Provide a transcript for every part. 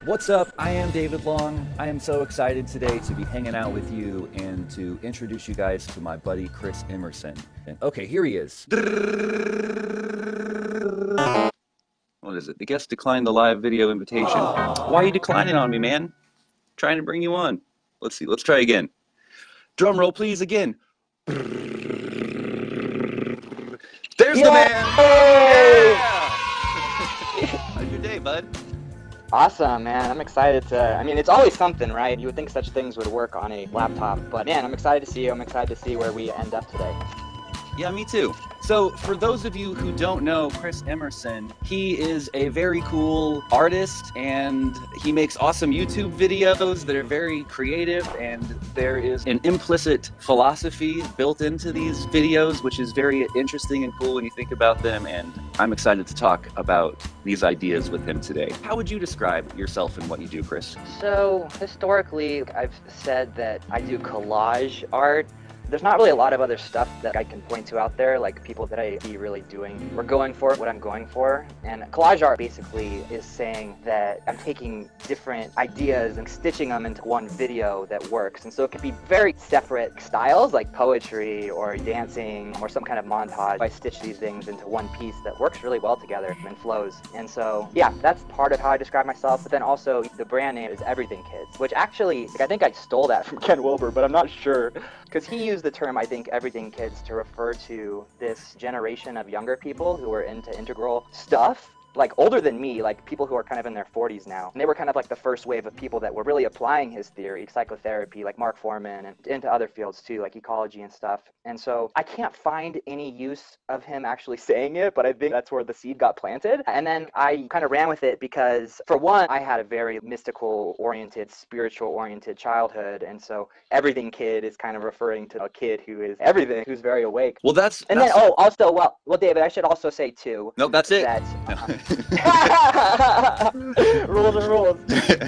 What's up? I am David Long. I am so excited today to be hanging out with you and to introduce you guys to my buddy Chris Emerson. And okay, here he is. What is it? The guest declined the live video invitation. Why are you declining on me, man? Trying to bring you on. Let's see. Let's try again. Drum roll, please, again. There's the man! Yeah! How's your day, bud? Awesome, man. I'm excited to, it's always something, right? You would think such things would work on a laptop, but man, I'm excited to see you. I'm excited to see where we end up today. Yeah, me too. So for those of you who don't know Chris Emerson, he is a very cool artist and he makes awesome YouTube videos that are very creative, and there is an implicit philosophy built into these videos, which is very interesting and cool when you think about them, and I'm excited to talk about these ideas with him today. How would you describe yourself and what you do, Chris? So historically, I've said that I do collage art. There's not really a lot of other stuff that I can point to out there, like people that I see really doing or going for what I'm going for. And collage art basically is saying that I'm taking different ideas and stitching them into one video that works. And so it could be very separate styles, like poetry or dancing or some kind of montage. I stitch these things into one piece that works really well together and flows. And so, yeah, that's part of how I describe myself. But then also the brand name is Everything Kids, which actually, I think I stole that from Ken Wilber, but I'm not sure. Because he used the term, I think, Everything Kids to refer to this generation of younger people who were into integral stuff. Like older than me, like people who are kind of in their 40s now. And they were kind of like the first wave of people that were really applying his theory, psychotherapy, like Mark Foreman, and into other fields too, like ecology and stuff. And so I can't find any use of him actually saying it, but I think that's where the seed got planted. And then I kind of ran with it because, for one, I had a very mystical-oriented, spiritual-oriented childhood. And so Everything Kid is kind of referring to a kid who is everything, who's very awake. Well, then, also, well, David, I should also say too. No, that's it. That, rules are rules.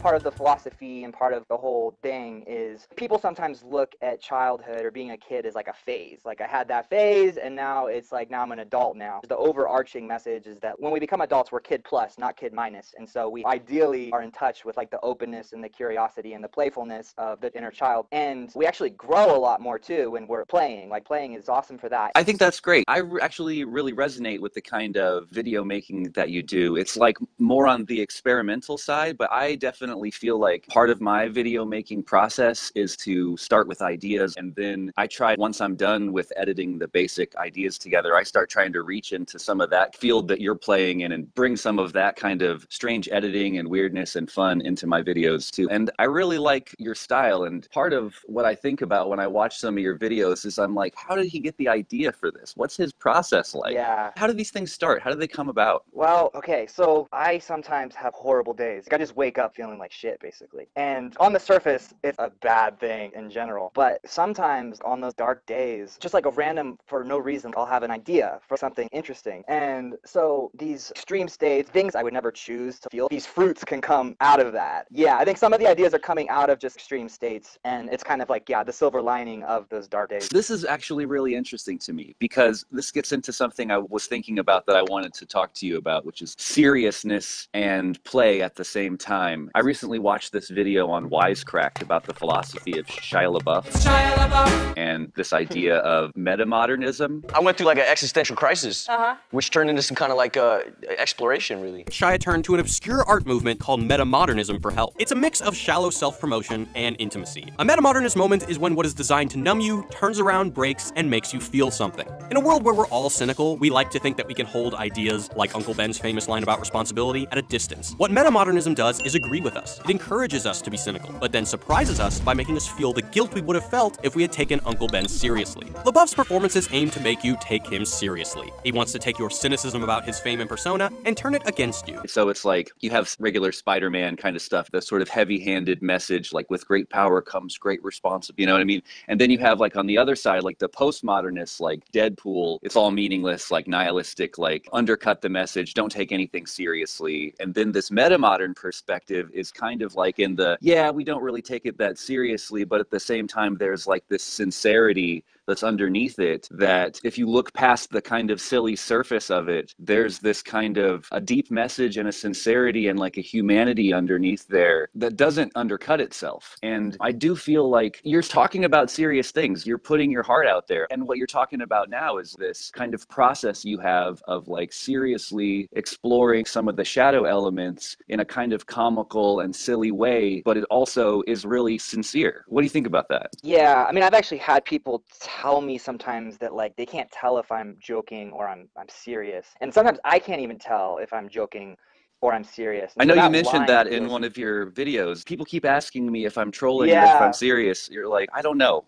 Part of the philosophy and part of the whole thing is people sometimes look at childhood or being a kid as like a phase. Like I had that phase and now it's like, now I'm an adult now. The overarching message is that when we become adults, we're kid plus, not kid minus. And so we ideally are in touch with like the openness and the curiosity and the playfulness of the inner child. And we actually grow a lot more too when we're playing. Like playing is awesome for that. I think that's great. I actually really resonate with the kind of video making that you do. It's like more on the experimental side, but I definitely feel like part of my video making process is to start with ideas, and then I try, once I'm done with editing the basic ideas together, I start trying to reach into some of that field that you're playing in and bring some of that kind of strange editing and weirdness and fun into my videos too. And I really like your style, and part of what I think about when I watch some of your videos is I'm like, how did he get the idea for this? What's his process like? Yeah. How do these things start? How do they come about? Well, okay, so I sometimes have horrible days. Like I just wake up feeling like shit, basically. And on the surface, it's a bad thing in general. But sometimes on those dark days, just like a random, for no reason, I'll have an idea for something interesting. And so these extreme states, things I would never choose to feel, these fruits can come out of that. Yeah, I think some of the ideas are coming out of just extreme states. And it's kind of like, yeah, the silver lining of those dark days. This is actually really interesting to me because this gets into something I was thinking about that I wanted to talk to you about, which is seriousness and play at the same time. I recently watched this video on Wisecracked about the philosophy of Shia LaBeouf and this idea of metamodernism. I went through like an existential crisis, which turned into some kind of like exploration, really. Shia turned to an obscure art movement called metamodernism for help. It's a mix of shallow self-promotion and intimacy. A metamodernist moment is when what is designed to numb you turns around, breaks, and makes you feel something. In a world where we're all cynical, we like to think that we can hold ideas like Uncle Ben's famous line about responsibility at a distance. What metamodernism does is agree with us. It encourages us to be cynical, but then surprises us by making us feel the guilt we would have felt if we had taken Uncle Ben seriously. LaBeouf's performances aim to make you take him seriously. He wants to take your cynicism about his fame and persona and turn it against you. So it's like you have regular Spider-Man kind of stuff, the sort of heavy-handed message, like with great power comes great responsibility, you know what I mean? And then you have like on the other side, like the postmodernists, like Deadpool, it's all meaningless, like nihilistic, like undercut the message, don't take anything seriously. And then this metamodern perspective is kind of like in the, yeah, we don't really take it that seriously, but at the same time, there's like this sincerity that's underneath it, that if you look past the kind of silly surface of it, there's this kind of a deep message and a sincerity and like a humanity underneath there that doesn't undercut itself. And I do feel like you're talking about serious things. You're putting your heart out there. And what you're talking about now is this kind of process you have of like seriously exploring some of the shadow elements in a kind of comical and silly way, but it also is really sincere. What do you think about that? Yeah, I mean, I've actually had people tell me sometimes that like they can't tell if I'm joking or I'm serious. And sometimes I can't even tell if I'm joking or I'm serious. And I so know you that mentioned line that in feels, one of your videos. People keep asking me if I'm trolling or if I'm yeah. serious. You're like, I don't know.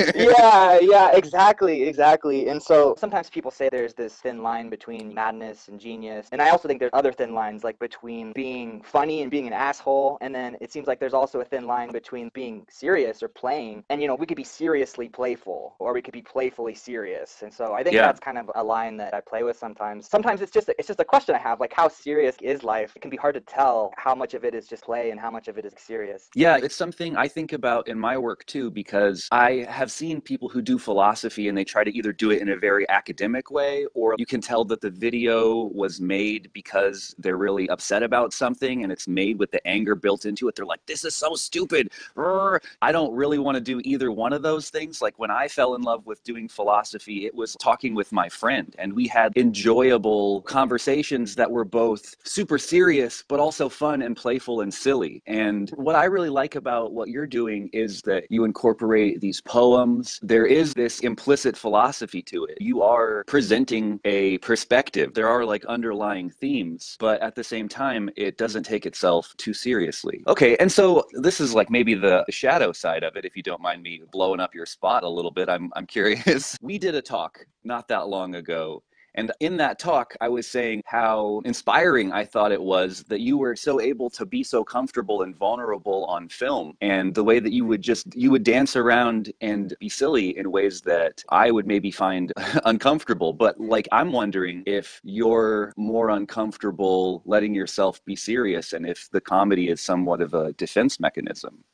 Yeah, exactly. And so sometimes people say there's this thin line between madness and genius. And I also think there's other thin lines, like between being funny and being an asshole. And then it seems like there's also a thin line between being serious or playing. And, you know, we could be seriously playful or we could be playfully serious. And so I think Yeah. that's kind of a line that I play with sometimes. Sometimes it's just a question I have, like, how serious is life? It can be hard to tell how much of it is just play and how much of it is serious. Yeah, it's something I think about in my work too, because I have seen people who do philosophy and they try to either do it in a very academic way, or you can tell that the video was made because they're really upset about something and it's made with the anger built into it. They're like, this is so stupid. I don't really want to do either one of those things. Like when I fell in love with doing philosophy, it was talking with my friend and we had enjoyable conversations that were both super serious, but also fun and playful and silly. And what I really like about what you're doing is that you incorporate these poems. There is this implicit philosophy to it. You are presenting a perspective. There are like underlying themes, but at the same time, it doesn't take itself too seriously. Okay, and so this is like maybe the shadow side of it, if you don't mind me blowing up your spot a little bit. I'm curious. We did a talk not that long ago. And in that talk, I was saying how inspiring I thought it was that you were so able to be so comfortable and vulnerable on film, and the way that you would dance around and be silly in ways that I would maybe find uncomfortable. But like, I'm wondering if you're more uncomfortable letting yourself be serious and if the comedy is somewhat of a defense mechanism.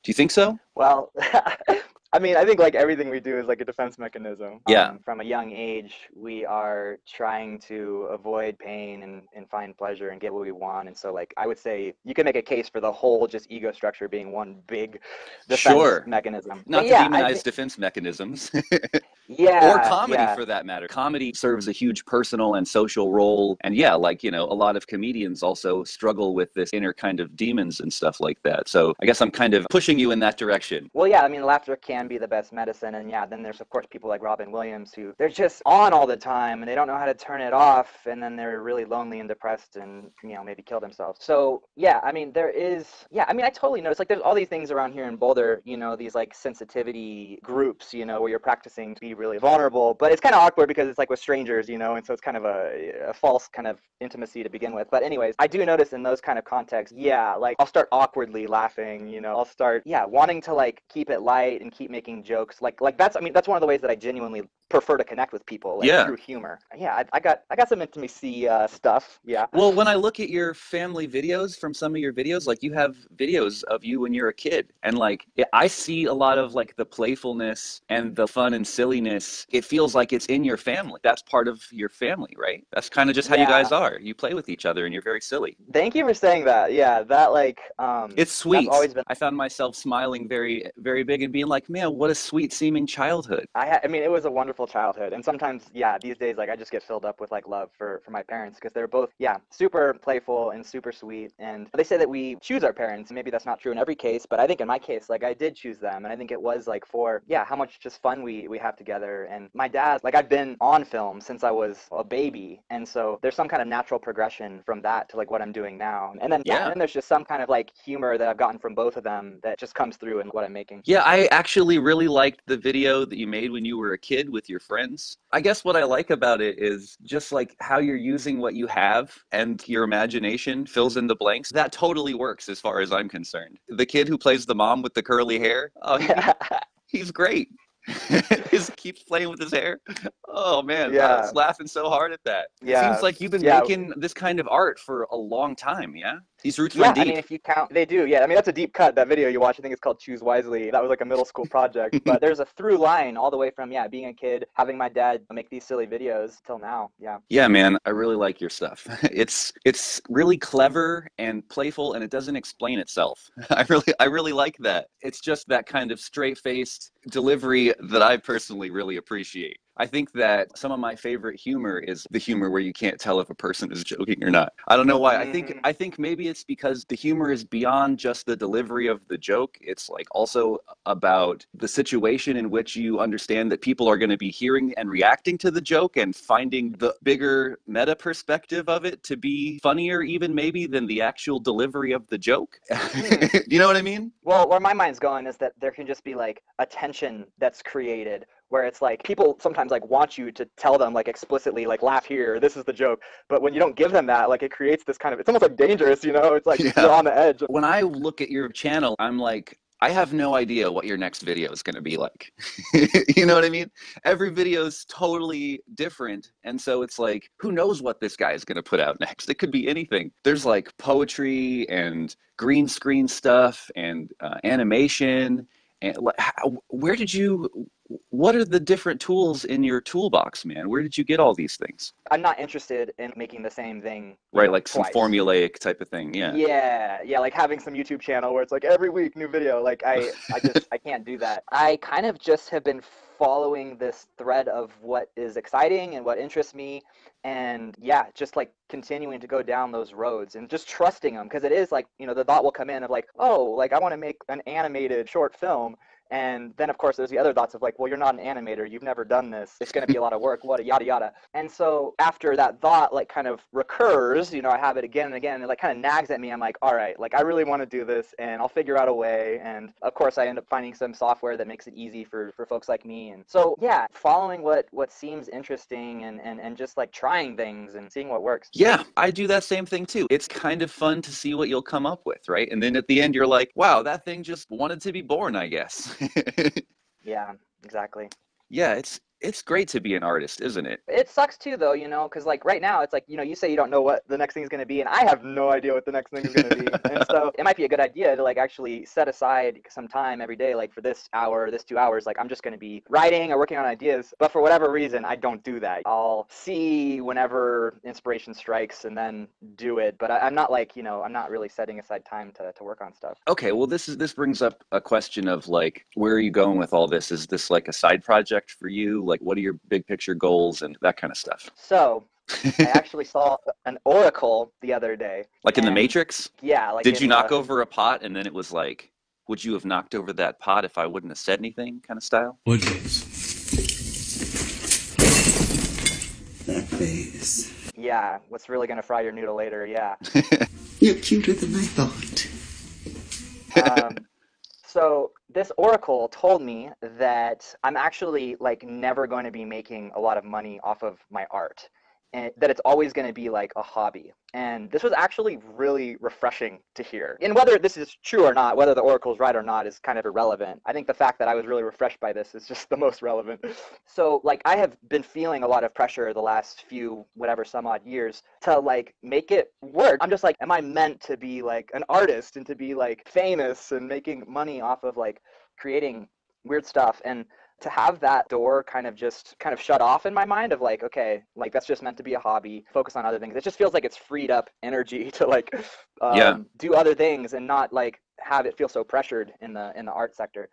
Do you think so? Well, I mean, I think like everything we do is like a defense mechanism. Yeah. From a young age, we are trying to avoid pain and find pleasure and get what we want. And so like, I would say you can make a case for the whole just ego structure being one big defense mechanism. Not But to yeah, demonize defense mechanisms. Or yeah, comedy yeah. for that matter. Comedy serves a huge personal and social role. And yeah, like, you know, a lot of comedians also struggle with this inner kind of demons and stuff like that. So I guess I'm kind of pushing you in that direction. Well, yeah, I mean, laughter can be the best medicine. And yeah, then there's, of course, people like Robin Williams who they're just on all the time and they don't know how to turn it off. And then they're really lonely and depressed and, you know, maybe kill themselves. So yeah, I mean, I mean, I totally notice like there's all these things around here in Boulder, you know, these like sensitivity groups, you know, where you're practicing to be really vulnerable. But it's kind of awkward because it's like with strangers, you know, and so it's kind of a false kind of intimacy to begin with. But anyways, I do notice in those kind of contexts, yeah, like I'll start awkwardly laughing, you know, I'll start, yeah, wanting to like keep it light and keep making jokes. Like that's, I mean, that's one of the ways that I genuinely prefer to connect with people, like through humor. Yeah, I got some intimacy stuff. Yeah. Well, when I look at your family videos from some of your videos, like you have videos of you when you're a kid, and like I see a lot of like the playfulness and the fun and silliness. It feels like it's in your family. That's part of your family, right? That's kind of just how you guys are. You play with each other and you're very silly. Thank you for saying that. Yeah, that like it's sweet. That's always been... I found myself smiling very, very big and being like, man, what a sweet seeming childhood. I mean, it was a wonderful childhood. And sometimes, yeah, these days, like I just get filled up with like love for my parents because they're both, yeah, super playful and super sweet. And they say that we choose our parents. Maybe that's not true in every case, but I think in my case, like I did choose them. And I think it was like for, yeah, how much just fun we have together. And my dad, like I've been on film since I was a baby. And so there's some kind of natural progression from that to like what I'm doing now. And then, and then there's just some kind of like humor that I've gotten from both of them that just comes through in what I'm making. Yeah, I actually really liked the video that you made when you were a kid with your friends. I guess what I like about it is just like how you're using what you have and your imagination fills in the blanks. That totally works as far as I'm concerned. The kid who plays the mom with the curly hair, oh, he's great. He keeps playing with his hair. Oh man, I Yeah. was laughing so hard at that. It seems Yeah. like you've been Yeah. making this kind of art for a long time, yeah? These roots run Yeah, I deep. mean, if you count, they do. Yeah, I mean, that's a deep cut. That video you watch, I think it's called "Choose Wisely." That was like a middle school project, but there's a through line all the way from being a kid, having my dad make these silly videos till now. Yeah. Yeah, man, I really like your stuff. It's really clever and playful, and it doesn't explain itself. I really like that. It's just that kind of straight-faced delivery that I personally really appreciate. I think that some of my favorite humor is the humor where you can't tell if a person is joking or not. I don't know why. I think Hmm. I think maybe it's because the humor is beyond just the delivery of the joke. It's like also about the situation in which you understand that people are going to be hearing and reacting to the joke and finding the bigger meta perspective of it to be funnier even maybe than the actual delivery of the joke. Hmm. Do you know what I mean? Well, where my mind's going is that there can just be like a tension that's created where it's like people sometimes like want you to tell them like explicitly like laugh here, this is the joke. But when you don't give them that, like it creates this kind of, it's almost like dangerous, It's like Yeah. you're on the edge. When I look at your channel, I'm like, I have no idea what your next video is going to be like. You know what I mean? Every video is totally different. And so it's like, who knows what this guy is going to put out next? It could be anything. There's like poetry and green screen stuff and animation. And where did you, what are the different tools in your toolbox, man? Where did you get all these things? I'm not interested in making the same thing, Right, like some twice. formulaic type of thing. Yeah. Yeah, like having some YouTube channel where it's like every week new video. Like I can't do that. I kind of just have been following this thread of what is exciting and what interests me, and yeah, just like continuing to go down those roads and just trusting them because it is like the thought will come in of like, oh, like I want to make an animated short film. And then, of course, there's the other thoughts of like, well, you're not an animator. You've never done this. It's going to be a lot of work, what, yada, yada. And so after that thought, like, kind of recurs, I have it again and again. And it, like, kind of nags at me. I'm like, all right, like, I really want to do this, and I'll figure out a way. And, of course, I end up finding some software that makes it easy for folks like me. And so, yeah, following what seems interesting and just, like, trying things and seeing what works. Yeah, I do that same thing too. It's kind of fun to see what you'll come up with, right? And then at the end, you're like, wow, that thing just wanted to be born, I guess. Yeah, exactly. Yeah, it's great to be an artist, isn't it? It sucks too, though, because like right now, it's like, you say you don't know what the next thing is going to be, and I have no idea what the next thing is going to be. And so it might be a good idea to like actually set aside some time every day, like for this hour, this 2 hours, like I'm just going to be writing or working on ideas. But for whatever reason, I don't do that. I'll see whenever inspiration strikes and then do it. But I'm not like, I'm not really setting aside time to work on stuff. Okay, well this brings up a question of like, where are you going with all this? Is this like a side project for you? Like, what are your big picture goals and that kind of stuff? So I actually saw an oracle the other day. Like in the Matrix? Yeah. Like Did you knock over a pot and then it was like, would you have knocked over that pot if I wouldn't have said anything kind of style? What is that face? Yeah, what's really going to fry your noodle later, yeah. You're cuter than I thought. So this oracle told me that I'm actually like never going to be making a lot of money off of my art, and that it's always going to be like a hobby. And this was actually really refreshing to hear. And whether this is true or not, whether the oracle's right or not is kind of irrelevant. I think the fact that I was really refreshed by this is just the most relevant. So like I have been feeling a lot of pressure the last few whatever some odd years to like make it work. I'm just like, am I meant to be like an artist and to be like famous and making money off of like creating weird stuff? And to have that door kind of shut off in my mind of like, okay, like that's just meant to be a hobby, focus on other things. It just feels like it's freed up energy to like do other things and not like have it feel so pressured in the art sector.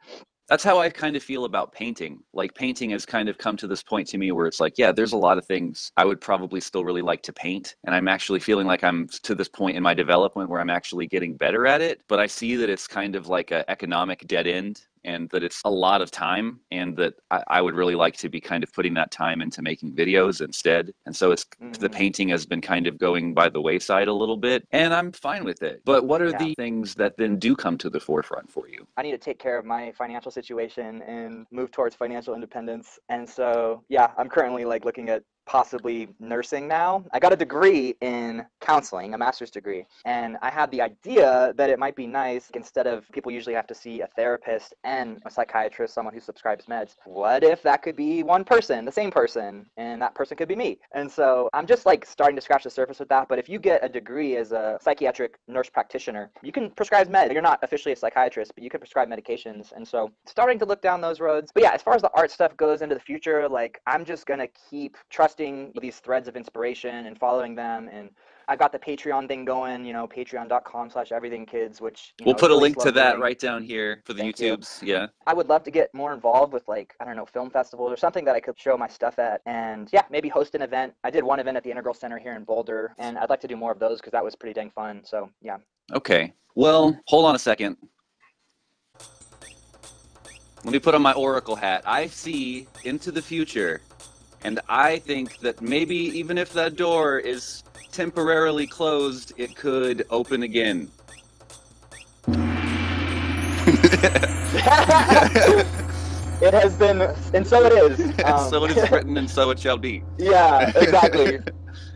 That's how I kind of feel about painting. Like painting has kind of come to this point to me where it's like, yeah, there's a lot of things I would probably still really like to paint. And I'm actually feeling like I'm to this point in my development where I'm actually getting better at it. But I see that it's kind of like an economic dead end and that it's a lot of time and that I would really like to be kind of putting that time into making videos instead. And so it's the painting has been kind of going by the wayside a little bit and I'm fine with it. But what are the things that then do come to the forefront for you? I need to take care of my financial situation and move towards financial independence. And so, yeah, I'm currently like looking at possibly nursing now. I got a degree in counseling, a master's degree, and I had the idea that it might be nice, instead of people usually have to see a therapist and a psychiatrist, someone who subscribes meds, what if that could be one person, the same person, and that person could be me? And so I'm just like starting to scratch the surface with that. But if you get a degree as a psychiatric nurse practitioner, you can prescribe meds. You're not officially a psychiatrist, but you can prescribe medications. And so starting to look down those roads. But yeah, as far as the art stuff goes into the future, like I'm just going to keep trusting these threads of inspiration and following them. And I've got the Patreon thing going, patreon.com/everythingkids, which, We'll is put a really link slow to that moving. right down here for the Thank you. YouTubes. Yeah. I would love to get more involved with, like, I don't know, film festivals or something that I could show my stuff at. And yeah, maybe host an event. I did one event at the Integral Center here in Boulder, and I'd like to do more of those because that was pretty dang fun. So yeah. Okay. Well, hold on a second. Let me put on my Oracle hat. I see into the future, and I think that maybe even if that door is temporarily closed, it could open again. It has been, and so it is. So it is written, and so it shall be. Yeah, exactly.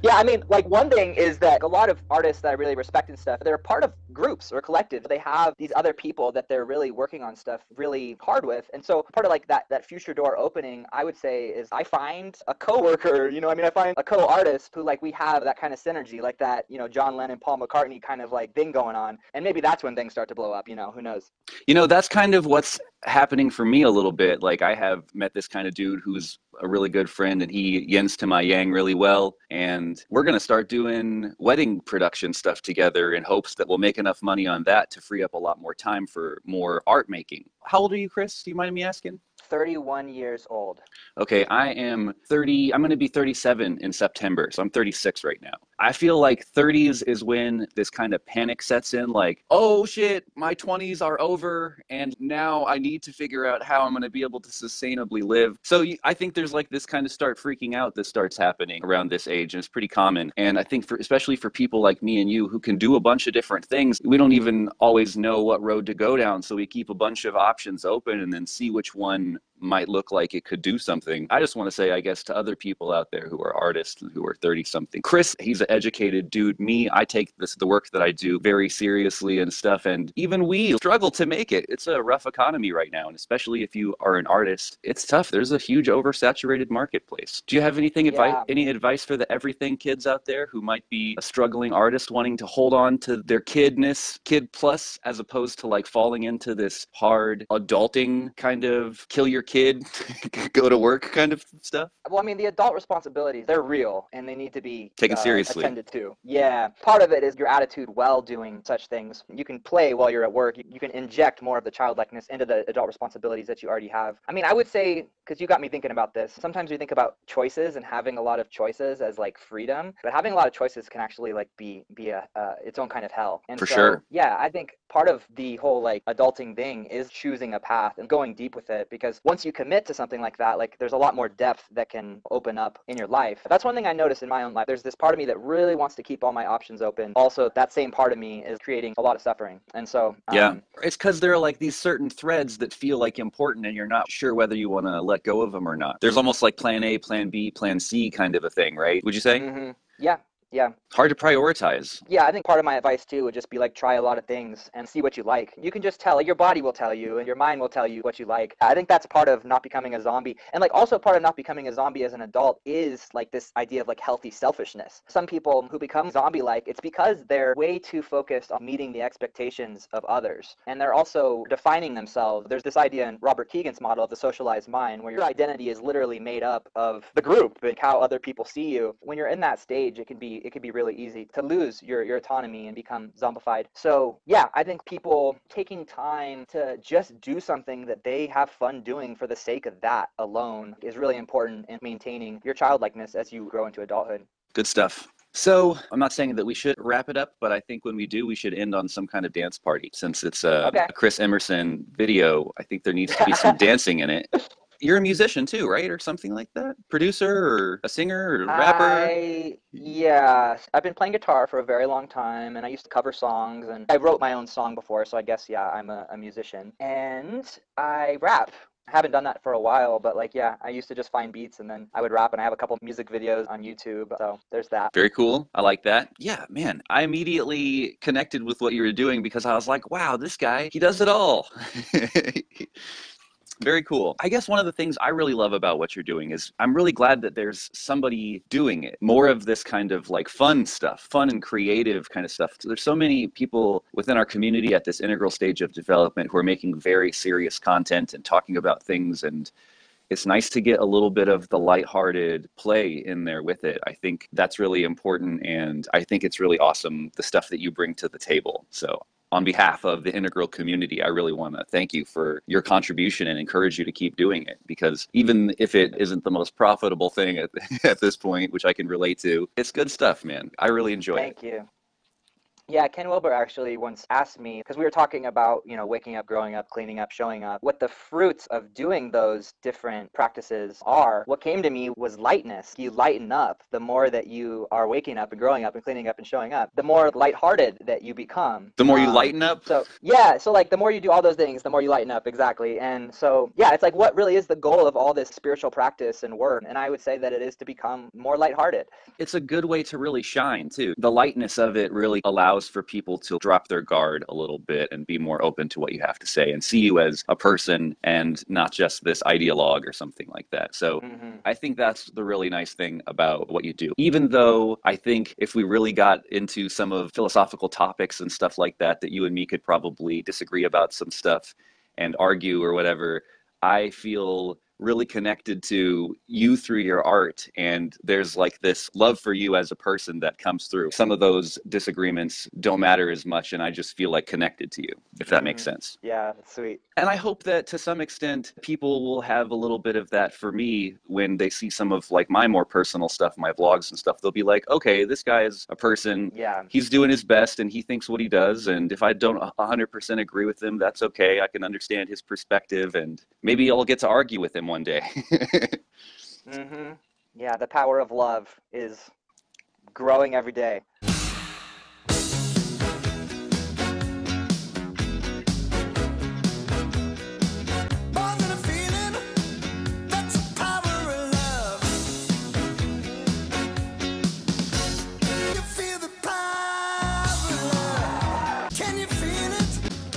Yeah, I mean, like, one thing is that a lot of artists that I really respect and stuff, they're part of groups or collectives. They have these other people that they're really working on stuff really hard with. And so part of like that future door opening, I would say, is I find a coworker, I find a co-artist who, like, we have that kind of synergy, like that, John Lennon, Paul McCartney kind of like thing going on. And maybe that's when things start to blow up, who knows? That's kind of what's happening for me a little bit. Like, I have met this kind of dude who's a really good friend, and he yins to my yang really well. And we're going to start doing wedding production stuff together in hopes that we'll make enough money on that to free up a lot more time for more art making. How old are you, Chris? Do you mind me asking? 31 years old. Okay, I am 30. I'm going to be 37 in September, so I'm 36 right now. I feel like 30s is when this kind of panic sets in, like, oh shit, my 20s are over, and now I need to figure out how I'm going to be able to sustainably live. So I think there's like this kind of start freaking out that starts happening around this age, and it's pretty common. And I think especially for people like me and you who can do a bunch of different things, we don't even always know what road to go down, so we keep a bunch of options open and then see which one might look like it could do something. I just want to say, I guess, to other people out there who are artists who are 30-something. Chris, he's an educated dude. Me, I take the work that I do very seriously and stuff, and even we struggle to make it. It's a rough economy right now, and especially if you are an artist, it's tough. There's a huge oversaturated marketplace. Do you have any advice for the everything kids out there who might be a struggling artist wanting to hold on to their kid plus, as opposed to like falling into this hard adulting kind of kill your kid, go to work kind of stuff? Well, I mean, the adult responsibilities, they're real, and they need to be taken seriously. Attended to. Yeah. Part of it is your attitude while doing such things. You can play while you're at work. You can inject more of the childlikeness into the adult responsibilities that you already have. I mean, I would say, because you got me thinking about this, sometimes we think about choices and having a lot of choices as like freedom, but having a lot of choices can actually like be its own kind of hell. And for sure. Yeah, I think part of the whole like adulting thing is choosing a path and going deep with it, because once you commit to something like that, like there's a lot more depth that can open up in your life. That's one thing I noticed in my own life. There's this part of me that really wants to keep all my options open. Also, that same part of me is creating a lot of suffering. And so yeah, it's because there are like these certain threads that feel like important, and you're not sure whether you want to let go of them or not. There's almost like plan A, plan B, plan C kind of a thing, right? Would you say? Mm-hmm. Yeah. Yeah. Hard to prioritize. Yeah, I think part of my advice too would just be like try a lot of things and see what you like. You can just tell, like, your body will tell you and your mind will tell you what you like. I think that's part of not becoming a zombie. And like also part of not becoming a zombie as an adult is like this idea of like healthy selfishness. Some people who become zombie-like, it's because they're way too focused on meeting the expectations of others. And they're also defining themselves. There's this idea in Robert Keegan's model of the socialized mind where your identity is literally made up of the group and how other people see you. When you're in that stage, it can be really easy to lose your autonomy and become zombified. So yeah, I think people taking time to just do something that they have fun doing for the sake of that alone is really important in maintaining your childlikeness as you grow into adulthood. Good stuff. So I'm not saying that we should wrap it up, but I think when we do, we should end on some kind of dance party. Since it's a Chris Emerson video, I think there needs to be some dancing in it. You're a musician too, right? Or something like that? Producer or a singer or rapper? Yeah, I've been playing guitar for a very long time, and I used to cover songs, and I wrote my own song before, so I guess, yeah, I'm a musician. And I rap. I haven't done that for a while, but like, yeah, I used to just find beats and then I would rap, and I have a couple music videos on YouTube. So there's that. Very cool. I like that. Yeah, man. I immediately connected with what you were doing because I was like, wow, this guy, he does it all. Very cool. I guess one of the things I really love about what you're doing is I'm really glad that there's somebody doing it. More of this kind of like fun stuff, fun and creative kind of stuff. So there's so many people within our community at this integral stage of development who are making very serious content and talking about things, and it's nice to get a little bit of the lighthearted play in there with it. I think that's really important, and I think it's really awesome, the stuff that you bring to the table. So on behalf of the integral community, I really want to thank you for your contribution and encourage you to keep doing it, because even if it isn't the most profitable thing at this point, which I can relate to, it's good stuff, man. I really enjoy it. Thank you. Yeah, Ken Wilber actually once asked me, because we were talking about, waking up, growing up, cleaning up, showing up, what the fruits of doing those different practices are. What came to me was lightness. You lighten up the more that you are waking up and growing up and cleaning up and showing up, the more lighthearted that you become. The more you lighten up? So like the more you do all those things, the more you lighten up, exactly. And so, yeah, it's like, what really is the goal of all this spiritual practice and work? And I would say that it is to become more lighthearted. It's a good way to really shine, too. The lightness of it really allows for people to drop their guard a little bit and be more open to what you have to say and see you as a person and not just this ideologue or something like that. So I think that's the really nice thing about what you do. Even though I think if we really got into some of philosophical topics and stuff like that, that you and me could probably disagree about some stuff and argue or whatever, I feel really connected to you through your art, and there's like this love for you as a person that comes through. Some of those disagreements don't matter as much, and I just feel like connected to you, if that makes sense. Yeah, that's sweet. And I hope that to some extent people will have a little bit of that for me when they see some of like my more personal stuff, my vlogs and stuff. They'll be like, okay, this guy is a person. Yeah. He's doing his best and he thinks what he does, and if I don't 100% agree with him, that's okay. I can understand his perspective, and maybe I'll get to argue with him one day. Yeah, the power of love is growing every day.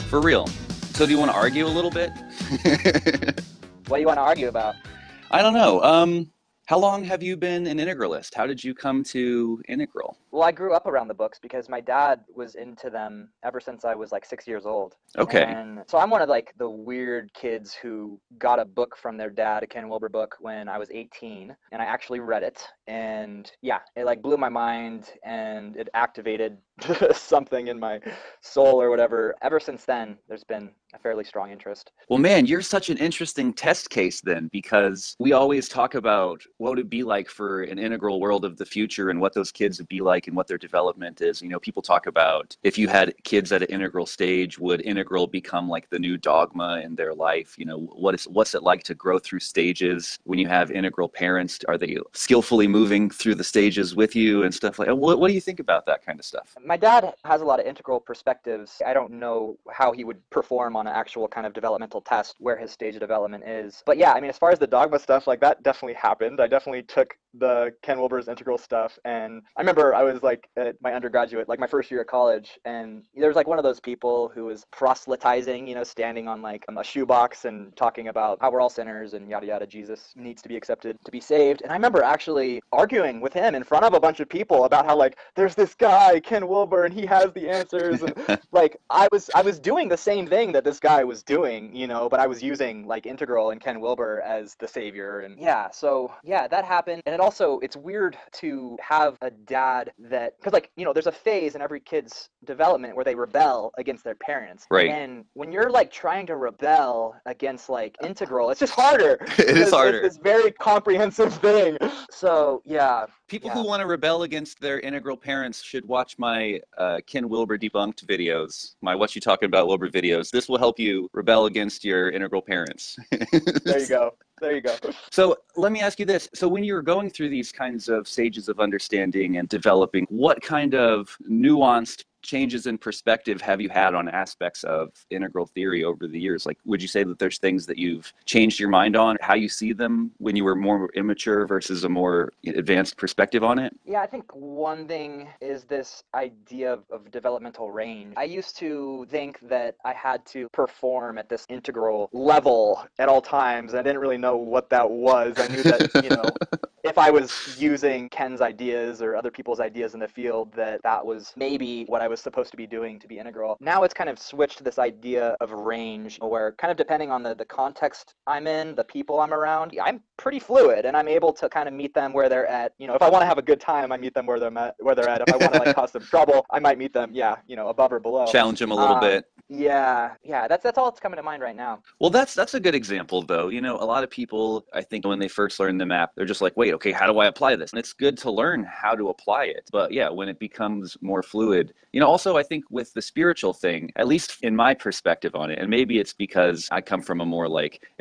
For real. So do you want to argue a little bit? What do you want to argue about? I don't know. How long have you been an integralist? How did you come to integral? Well, I grew up around the books because my dad was into them ever since I was like 6 years old. Okay. And so I'm one of like the weird kids who got a book from their dad, a Ken Wilber book, when I was 18, and I actually read it. And yeah, it like blew my mind and it activated something in my soul or whatever. Ever since then, there's been a fairly strong interest. Well, man, you're such an interesting test case then, because we always talk about what would it be like for an integral world of the future and what those kids would be like and what their development is. You know, people talk about if you had kids at an integral stage, would integral become like the new dogma in their life? You know, what's it like to grow through stages when you have integral parents? Are they skillfully moving through the stages with you and stuff like that? What do you think about that kind of stuff? My dad has a lot of integral perspectives. I don't know how he would perform on an actual kind of developmental test where his stage of development is. But yeah, I mean, as far as the dogma stuff, like that definitely happened. I definitely took the Ken Wilber's integral stuff, and I remember I was like at my undergraduate, like my first year of college, and there was like one of those people who was proselytizing, you know, standing on like a shoebox and talking about how we're all sinners and yada yada, Jesus needs to be accepted to be saved. And I remember actually arguing with him in front of a bunch of people about how like there's this guy Ken Wilber and he has the answers, and like I was doing the same thing that this guy was doing, you know, but I was using like integral and Ken Wilber as the savior. And yeah, so yeah, that happened. And it also, it's weird to have a dad that, because like, you know, there's a phase in every kid's development where they rebel against their parents. Right. And when you're like trying to rebel against like integral, it's just harder. It is harder. It's this very comprehensive thing. So yeah. People who want to rebel against their integral parents should watch my Ken Wilber debunked videos, my What You Talking About Wilber videos. This will help you rebel against your integral parents. There you go. There you go. So let me ask you this. So when you're going through these kinds of stages of understanding and developing, what kind of nuanced changes in perspective have you had on aspects of integral theory over the years? Like, would you say that there's things that you've changed your mind on, how you see them when you were more immature versus a more advanced perspective on it? Yeah, I think one thing is this idea of developmental range. I used to think that I had to perform at this integral level at all times. I didn't really know what that was. I knew that, if I was using Ken's ideas or other people's ideas in the field, that was maybe what I was supposed to be doing to be integral. Now it's kind of switched to this idea of range where, kind of depending on the context I'm in, the people I'm around, I'm pretty fluid and I'm able to kind of meet them where they're at. If I want to have a good time, I meet them where they're at. If I want to cause some trouble, I might meet them, above or below. Challenge them a little bit. Yeah, that's all that's coming to mind right now. Well, that's a good example, though. A lot of people, I think, when they first learn the map, they're just like, wait, okay, how do I apply this? And it's good to learn how to apply it. But yeah, when it becomes more fluid, also I think with the spiritual thing, at least in my perspective on it, and maybe it's because I come from a more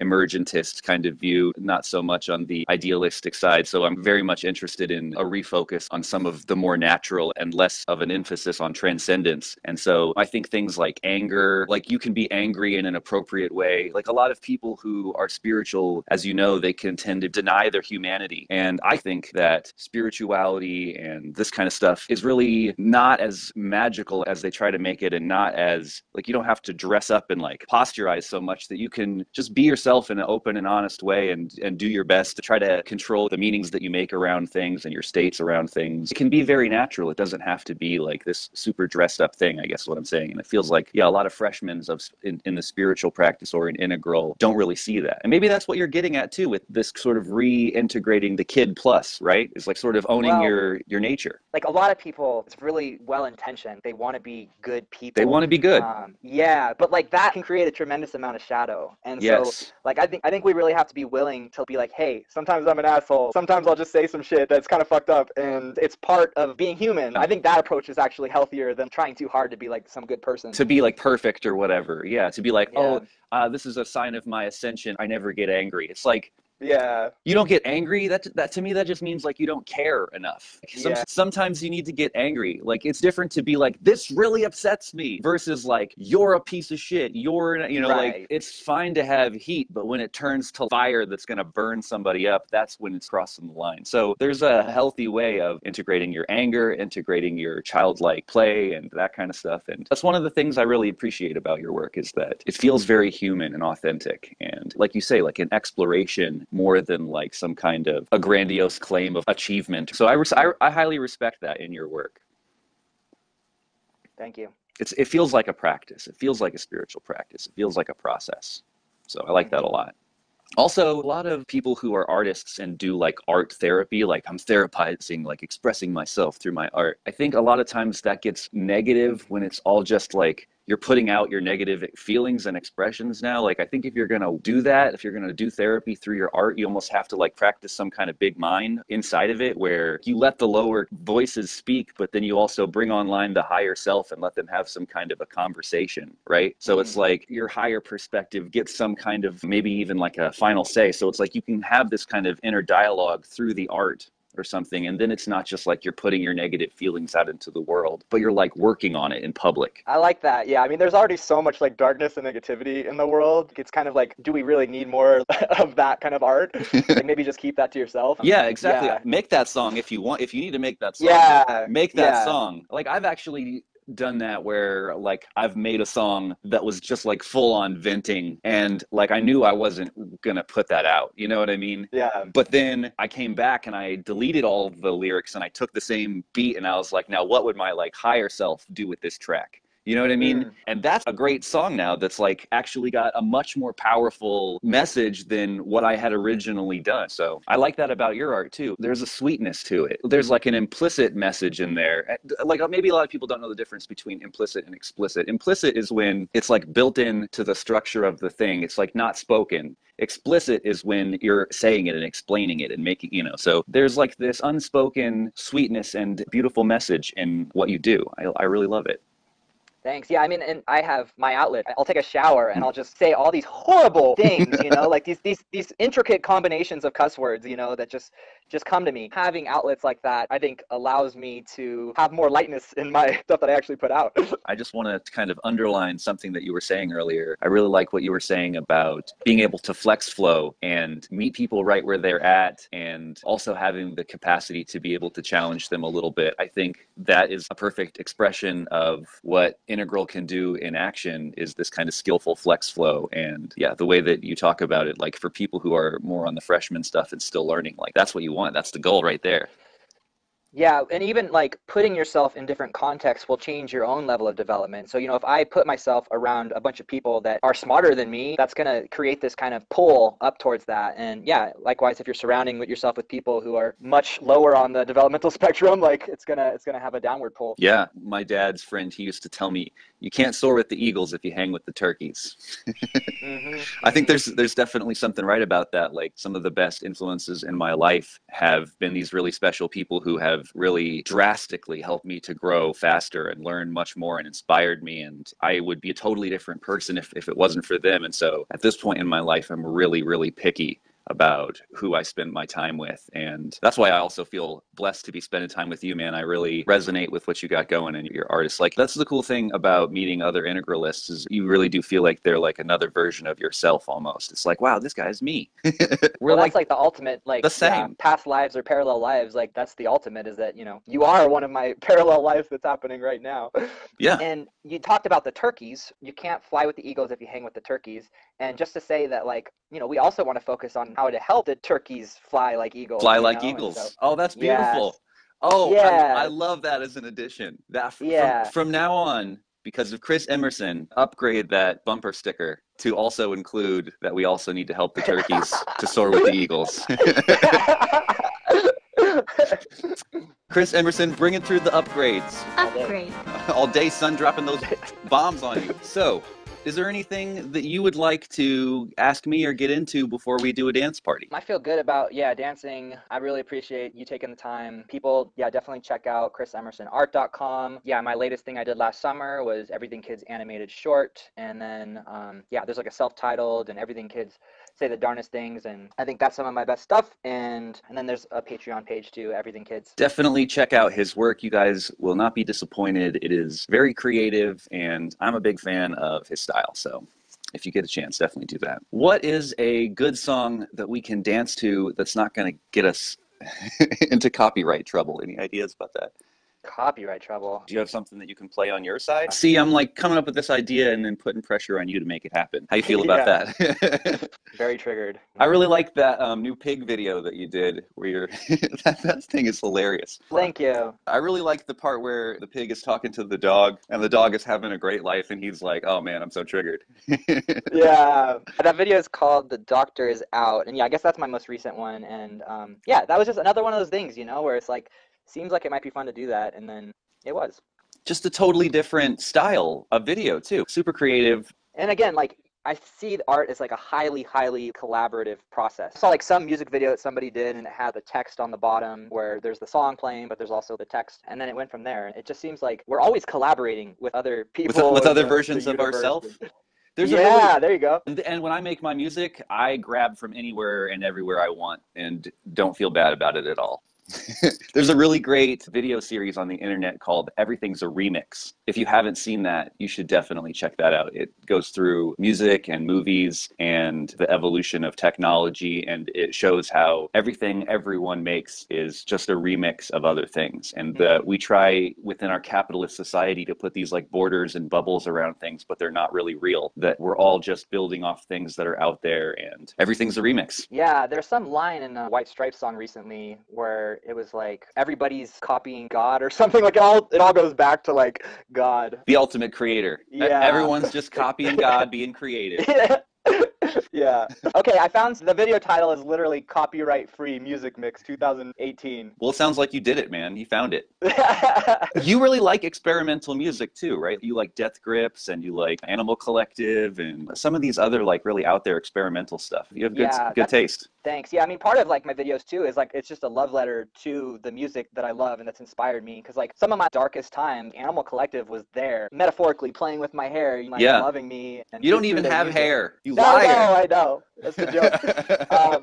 emergentist kind of view, not so much on the idealistic side. So I'm very much interested in a refocus on some of the more natural and less of an emphasis on transcendence. And so I think things like anger, you can be angry in an appropriate way. A lot of people who are spiritual, as you know, they can tend to deny their humanity. And I think that spirituality and this kind of stuff is really not as magical as they try to make it, and not as you don't have to dress up and posturize so much, that you can just be yourself in an open and honest way and do your best to try to control the meanings that you make around things and your states around things. It can be very natural. It doesn't have to be this super dressed up thing, I guess is what I'm saying. And it feels like, a lot of freshmen in the spiritual practice or in integral don't really see that. And maybe that's what you're getting at too with this sort of reintegrating the kid plus, right? Is sort of owning your nature. A lot of people, it's really well-intentioned. They want to be good people. They want to be good. Yeah, but that can create a tremendous amount of shadow. And yes. So I think we really have to be willing to be hey, sometimes I'm an asshole. Sometimes I'll just say some shit that's kind of fucked up, and it's part of being human. I think that approach is actually healthier than trying too hard to be some good person. To be perfect or whatever. Yeah, to be this is a sign of my ascension. I never get angry. It's yeah. You don't get angry. That to me, that just means you don't care enough. Sometimes you need to get angry. It's different to be this really upsets me versus you're a piece of shit. You're, right. It's fine to have heat, but when it turns to fire that's going to burn somebody up, that's when it's crossing the line. So there's a healthy way of integrating your anger, integrating your childlike play and that kind of stuff. And that's one of the things I really appreciate about your work, is that it feels very human and authentic. And like you say, an exploration more than some kind of a grandiose claim of achievement. So I highly respect that in your work. Thank you. It feels like a practice. It feels like a spiritual practice. It feels like a process. So I like that a lot. Also, a lot of people who are artists and do art therapy, I'm therapizing, expressing myself through my art. I think a lot of times that gets negative when it's all just you're putting out your negative feelings and expressions now. I think if you're going to do that, if you're going to do therapy through your art, you almost have to practice some kind of big mind inside of it, where you let the lower voices speak, but then you also bring online the higher self and let them have some kind of a conversation, right? So it's your higher perspective gets some kind of, maybe even a final say. So it's you can have this kind of inner dialogue through the art or something, and then it's not just you're putting your negative feelings out into the world, but you're working on it in public. I like that. Yeah, I mean, there's already so much darkness and negativity in the world. It's kind of do we really need more of that kind of art? Maybe just keep that to yourself. Yeah, exactly. Yeah. Make that song if you want. If you need to make that song, make that song. I've actually done that where I've made a song that was just full on venting, and I knew I wasn't gonna put that out, you know what I mean? Yeah. But then I came back and I deleted all of the lyrics and I took the same beat and I was now what would my higher self do with this track? You know what I mean? And that's a great song now that's actually got a much more powerful message than what I had originally done. So I like that about your art too. There's a sweetness to it. There's an implicit message in there. Maybe a lot of people don't know the difference between implicit and explicit. Implicit is when it's built into the structure of the thing. It's not spoken. Explicit is when you're saying it and explaining it and making, so there's this unspoken sweetness and beautiful message in what you do. I really love it. Thanks. Yeah, I mean, and I have my outlet. I'll take a shower and I'll just say all these horrible things, like these intricate combinations of cuss words, that just come to me. Having outlets like that, I think, allows me to have more lightness in my stuff that I actually put out. I just want to kind of underline something that you were saying earlier. I really like what you were saying about being able to flex flow and meet people right where they're at, and also having the capacity to be able to challenge them a little bit. I think that is a perfect expression of what Integral can do in action, is this kind of skillful flex flow. And yeah, the way that you talk about it, like for people who are more on the freshman stuff and still learning, like that's what you want. That's the goal right there. Yeah, and even like putting yourself in different contexts will change your own level of development. So, if I put myself around a bunch of people that are smarter than me, that's going to create this kind of pull up towards that. And yeah, likewise, if you're surrounding yourself with people who are much lower on the developmental spectrum, like it's gonna have a downward pull. Yeah, my dad's friend, he used to tell me, you can't soar with the eagles if you hang with the turkeys. I think there's definitely something right about that. Like, some of the best influences in my life have been these really special people who have really drastically helped me to grow faster and learn much more, and inspired me. And I would be a totally different person if it wasn't for them. And so at this point in my life, I'm really, really picky about who I spend my time with. And that's why I also feel blessed to be spending time with you, man. I really resonate with what you got going and your artists. Like, that's the cool thing about meeting other integralists, is you really do feel like they're like another version of yourself almost. It's like, wow, this guy's me. Well, that's like the ultimate, like, the same. Yeah, past lives or parallel lives. Like, that's the ultimate, is that, you are one of my parallel lives that's happening right now. Yeah. And you talked about the turkeys. You can't fly with the eagles if you hang with the turkeys. And just to say that, like, we also want to focus on how to help the turkeys fly like eagles. Fly like eagles. So, oh, that's beautiful. Yes. Oh, yeah. I love that as an addition. From now on, because of Chris Emerson, upgrade that bumper sticker to also include that we also need to help the turkeys to soar with the eagles. Chris Emerson, bringing through the upgrades. Upgrade. All day, sun dropping those bombs on you. So, is there anything that you would like to ask me or get into before we do a dance party? I feel good about, dancing. I really appreciate you taking the time. People, definitely check out chrisemersonart.com. Yeah, my latest thing I did last summer was Everything Kids Animated Short. And then, there's like a self-titled and Everything Kids Say the Darnest Things. And I think that's some of my best stuff. And then there's a Patreon page too, Everything Kids. Definitely check out his work. You guys will not be disappointed. It is very creative, and I'm a big fan of his style. So if you get a chance, definitely do that. What is a good song that we can dance to that's not going to get us into copyright trouble? Any ideas about that? Copyright trouble. Do you have something that you can play on your side? See, I'm like coming up with this idea and then putting pressure on you to make it happen. How you feel about that? Very triggered. I really like that new pig video that you did where you're that thing is hilarious. Thank you. I really like the part where the pig is talking to the dog and the dog is having a great life and he's like, oh man, I'm so triggered. Yeah. That video is called The Doctor Is Out. And I guess that's my most recent one. And that was just another one of those things, where it's like, seems like it might be fun to do that, and then it was. Just a totally different style of video, too. Super creative. And again, like, I see art as like a highly, highly collaborative process. I saw like some music video that somebody did, and it had the text on the bottom where there's the song playing, but there's also the text, and then it went from there. It just seems like we're always collaborating with other people. With other versions of ourselves. There you go. And when I make my music, I grab from anywhere and everywhere I want and don't feel bad about it at all. There's a really great video series on the internet called Everything's a Remix. If you haven't seen that, you should definitely check that out. It goes through music and movies and the evolution of technology, and it shows how everything everyone makes is just a remix of other things. And we try within our capitalist society to put these like borders and bubbles around things, but they're not really real. That we're all just building off things that are out there, and everything's a remix. Yeah, there's some line in a White Stripes song recently where it was like everybody's copying God or something. Like it all goes back to like God, the ultimate creator. Yeah, everyone's just copying God, being creative. Yeah. Okay, I found the video title is literally copyright-free music mix 2018. Well, it sounds like you did it, man. You found it. You really like experimental music too, right? You like Death Grips and you like Animal Collective and some of these other like really out there experimental stuff. You have good taste. Thanks. Yeah, I mean, part of like my videos too is like it's just a love letter to the music that I love and that's inspired me. Because like some of my darkest times, Animal Collective was there, metaphorically playing with my hair, like, loving me. And you don't even have hair. You liar. No, I know. That's the joke.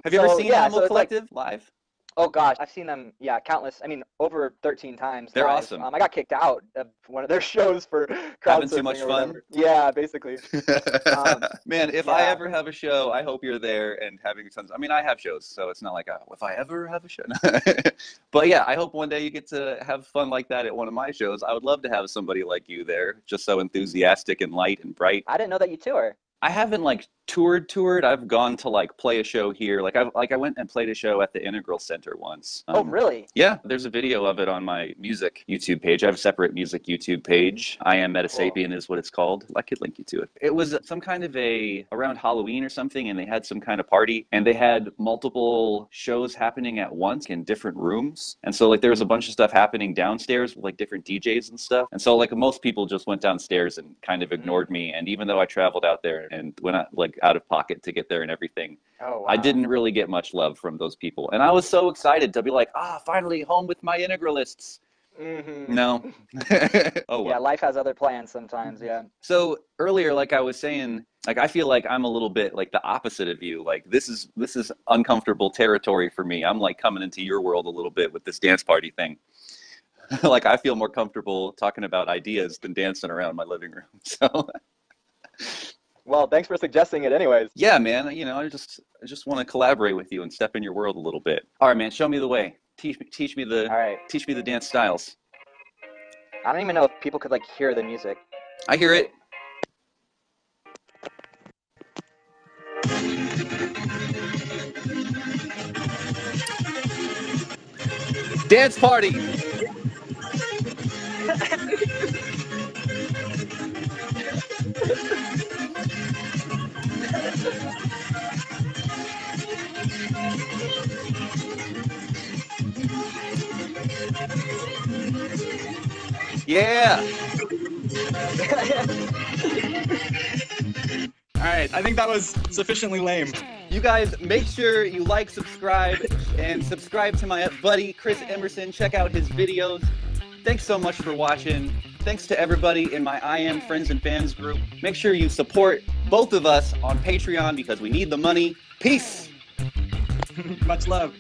Have you ever seen Animal Collective live? Oh gosh, I've seen them, countless. I mean, over 13 times. They're live. awesome. I got kicked out of one of their shows for having too much fun. Yeah, basically. Man, if I ever have a show, I hope you're there and having tons. I mean, I have shows, so it's not like if I ever have a show. But yeah, I hope one day you get to have fun like that at one of my shows. I would love to have somebody like you there, just so enthusiastic and light and bright. I didn't know that you tour. I haven't like toured. I've gone to like play a show here. I went and played a show at the Integral Center once. Oh, really? Yeah, there's a video of it on my music YouTube page. I have a separate music YouTube page. I Am Metasapien is what it's called. I could link you to it. It was some kind of around Halloween or something, and they had some kind of party, and they had multiple shows happening at once in different rooms. And so like there was a bunch of stuff happening downstairs with like different DJs and stuff. And so like most people just went downstairs and kind of ignored me. And even though I traveled out there and went out of pocket to get there and everything, I didn't really get much love from those people. And I was so excited to be like, finally home with my integralists. Mm-hmm. No. Oh, well. Yeah, life has other plans sometimes, yeah. So earlier, like I was saying, like I feel like I'm a little bit like the opposite of you. Like this is uncomfortable territory for me. I'm like coming into your world a little bit with this dance party thing. Like I feel more comfortable talking about ideas than dancing around my living room. So well, thanks for suggesting it anyways. Yeah, man. You know, I just want to collaborate with you and step in your world a little bit. All right, man. Show me the way. Teach me the dance styles. I don't even know if people could like hear the music. I hear it. Dance party. Yeah. All right, I think that was sufficiently lame. You guys, make sure you like, subscribe, and subscribe to my buddy, Chris Emerson. Check out his videos. Thanks so much for watching. Thanks to everybody in my I Am Friends and Fans group. Make sure you support both of us on Patreon because we need the money. Peace. Much love.